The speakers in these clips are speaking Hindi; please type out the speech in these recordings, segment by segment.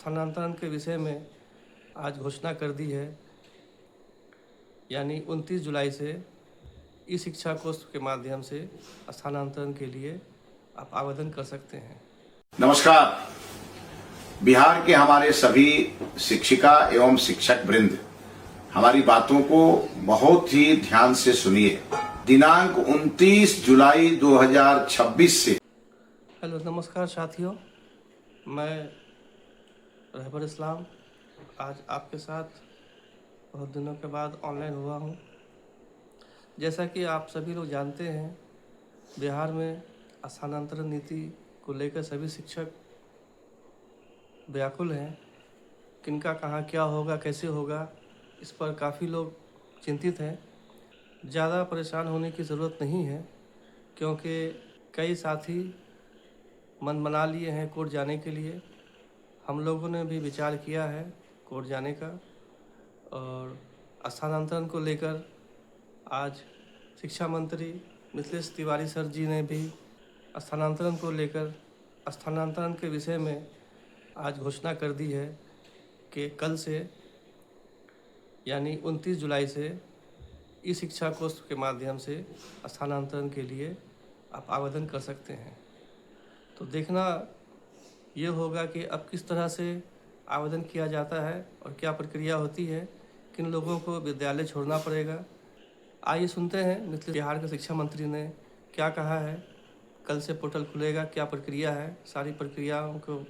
स्थानांतरण के विषय में आज घोषणा कर दी है। यानी 29 जुलाई से ई शिक्षा कोष के माध्यम से स्थानांतरण के लिए आप आवेदन कर सकते हैं। नमस्कार। बिहार के हमारे सभी शिक्षिका एवं शिक्षक वृंद हमारी बातों को बहुत ही ध्यान से सुनिए। दिनांक 29 जुलाई 2026 से। हेलो, नमस्कार साथियों, मैं रहबर इस्लाम आज आपके साथ बहुत दिनों के बाद ऑनलाइन हुआ हूँ। जैसा कि आप सभी लोग जानते हैं, बिहार में स्थानांतरण नीति को लेकर सभी शिक्षक व्याकुल हैं। किनका कहाँ क्या होगा, कैसे होगा, इस पर काफ़ी लोग चिंतित हैं। ज़्यादा परेशान होने की ज़रूरत नहीं है, क्योंकि कई साथी मन बना लिए हैं कोर्ट जाने के लिए। हम लोगों ने भी विचार किया है कोर्ट जाने का, और स्थानांतरण को लेकर आज शिक्षा मंत्री मिथिलेश तिवारी सर जी ने भी स्थानांतरण को लेकर स्थानांतरण के विषय में आज घोषणा कर दी है कि कल से यानी 29 जुलाई से ई शिक्षा कोष के माध्यम से स्थानांतरण के लिए आप आवेदन कर सकते हैं। तो देखना ये होगा कि अब किस तरह से आवेदन किया जाता है और क्या प्रक्रिया होती है, किन लोगों को विद्यालय छोड़ना पड़ेगा। आइए सुनते हैं मिथिलेश बिहार के शिक्षा मंत्री ने क्या कहा है। कल से पोर्टल खुलेगा, क्या प्रक्रिया है, सारी प्रक्रियाओं को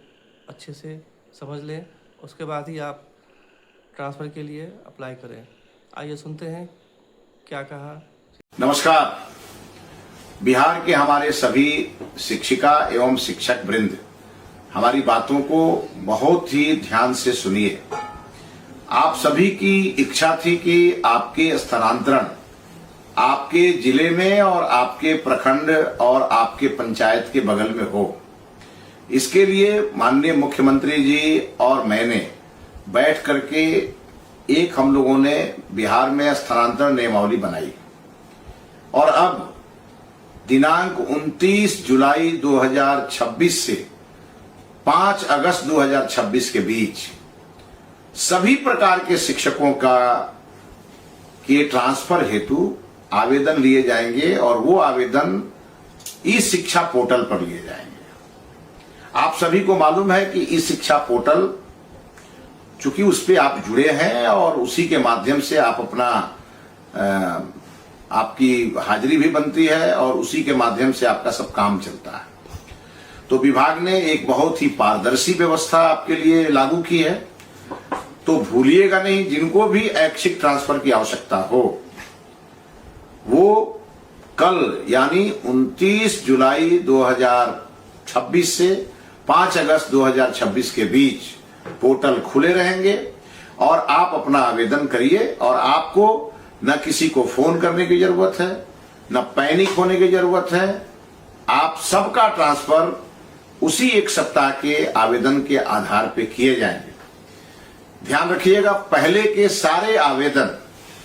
अच्छे से समझ लें, उसके बाद ही आप ट्रांसफ़र के लिए अप्लाई करें। आइए सुनते हैं क्या कहा। नमस्कार। बिहार के हमारे सभी शिक्षिका एवं शिक्षक वृंद हमारी बातों को बहुत ही ध्यान से सुनिए। आप सभी की इच्छा थी कि आपके स्थानांतरण आपके जिले में और आपके प्रखंड और आपके पंचायत के बगल में हो। इसके लिए माननीय मुख्यमंत्री जी और मैंने बैठ करके एक हम लोगों ने बिहार में स्थानांतरण नियमावली बनाई, और अब दिनांक 29 जुलाई 2026 से 5 अगस्त 2026 के बीच सभी प्रकार के शिक्षकों के ट्रांसफर हेतु आवेदन लिए जाएंगे, और वो आवेदन ई शिक्षा पोर्टल पर लिए जाएंगे। आप सभी को मालूम है कि ई शिक्षा पोर्टल, चूंकि उस पे आप जुड़े हैं और उसी के माध्यम से आप अपना आपकी हाजिरी भी बनती है और उसी के माध्यम से आपका सब काम चलता है। तो विभाग ने एक बहुत ही पारदर्शी व्यवस्था आपके लिए लागू की है। तो भूलिएगा नहीं, जिनको भी ऐच्छिक ट्रांसफर की आवश्यकता हो वो कल यानी 29 जुलाई 2026 से 5 अगस्त 2026 के बीच पोर्टल खुले रहेंगे, और आप अपना आवेदन करिए। और आपको न किसी को फोन करने की जरूरत है, न पैनिक होने की जरूरत है। आप सबका ट्रांसफर उसी एक सप्ताह के आवेदन के आधार पर किए जाएंगे। ध्यान रखिएगा, पहले के सारे आवेदन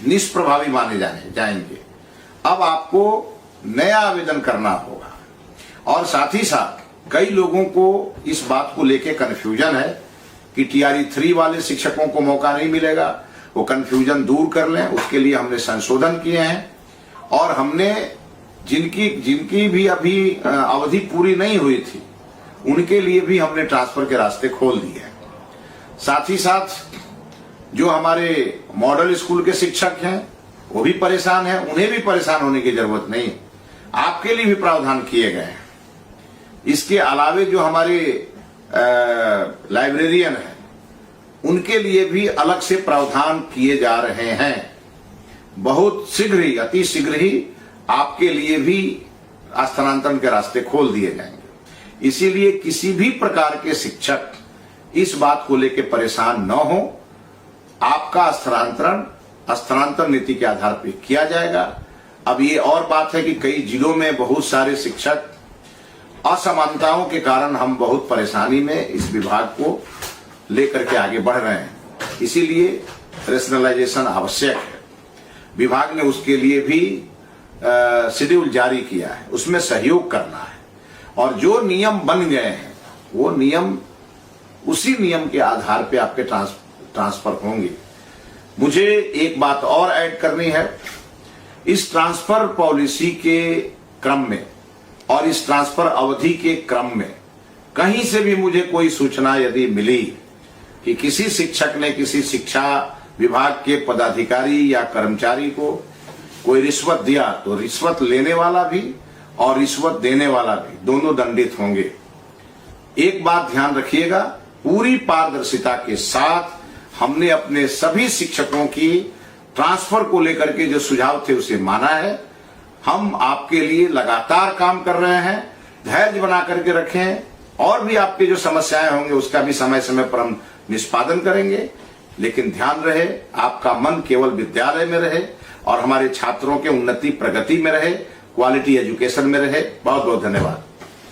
निष्प्रभावी माने जाएंगे। अब आपको नया आवेदन करना होगा। और साथ ही साथ कई लोगों को इस बात को लेके कन्फ्यूजन है कि टीआरई 3 वाले शिक्षकों को मौका नहीं मिलेगा। वो कन्फ्यूजन दूर कर लें, उसके लिए हमने संशोधन किए हैं, और हमने जिनकी भी अभी अवधि पूरी नहीं हुई थी उनके लिए भी हमने ट्रांसफर के रास्ते खोल दिए हैं। साथ ही साथ जो हमारे मॉडल स्कूल के शिक्षक हैं वो भी परेशान हैं, उन्हें भी परेशान होने की जरूरत नहीं, आपके लिए भी प्रावधान किए गए हैं। इसके अलावे जो हमारे लाइब्रेरियन हैं उनके लिए भी अलग से प्रावधान किए जा रहे हैं। बहुत शीघ्र ही, अति शीघ्र ही आपके लिए भी स्थानांतरण के रास्ते खोल दिए जाएंगे। इसीलिए किसी भी प्रकार के शिक्षक इस बात को लेकर परेशान न हो। आपका स्थानांतरण नीति के आधार पर किया जाएगा। अब ये और बात है कि कई जिलों में बहुत सारे शिक्षक असमानताओं के कारण हम बहुत परेशानी में इस विभाग को लेकर के आगे बढ़ रहे हैं। इसीलिए रेशनलाइजेशन आवश्यक है। विभाग ने उसके लिए भी शेड्यूल जारी किया है, उसमें सहयोग करना है। और जो नियम बन गए हैं वो नियम उसी नियम के आधार पे आपके ट्रांसफर होंगे। मुझे एक बात और ऐड करनी है, इस ट्रांसफर पॉलिसी के क्रम में और इस ट्रांसफर अवधि के क्रम में कहीं से भी मुझे कोई सूचना यदि मिली कि किसी शिक्षक ने किसी शिक्षा विभाग के पदाधिकारी या कर्मचारी को कोई रिश्वत दिया, तो रिश्वत लेने वाला भी और रिश्वत देने वाला भी दोनों दंडित होंगे। एक बात ध्यान रखिएगा, पूरी पारदर्शिता के साथ हमने अपने सभी शिक्षकों की ट्रांसफर को लेकर के जो सुझाव थे उसे माना है। हम आपके लिए लगातार काम कर रहे हैं, धैर्य बना करके रखें, और भी आपके जो समस्याएं होंगे उसका भी समय समय पर हम निष्पादन करेंगे। लेकिन ध्यान रहे, आपका मन केवल विद्यालय में रहे और हमारे छात्रों के उन्नति प्रगति में रहे, क्वालिटी एजुकेशन में रहे। बहुत बहुत धन्यवाद।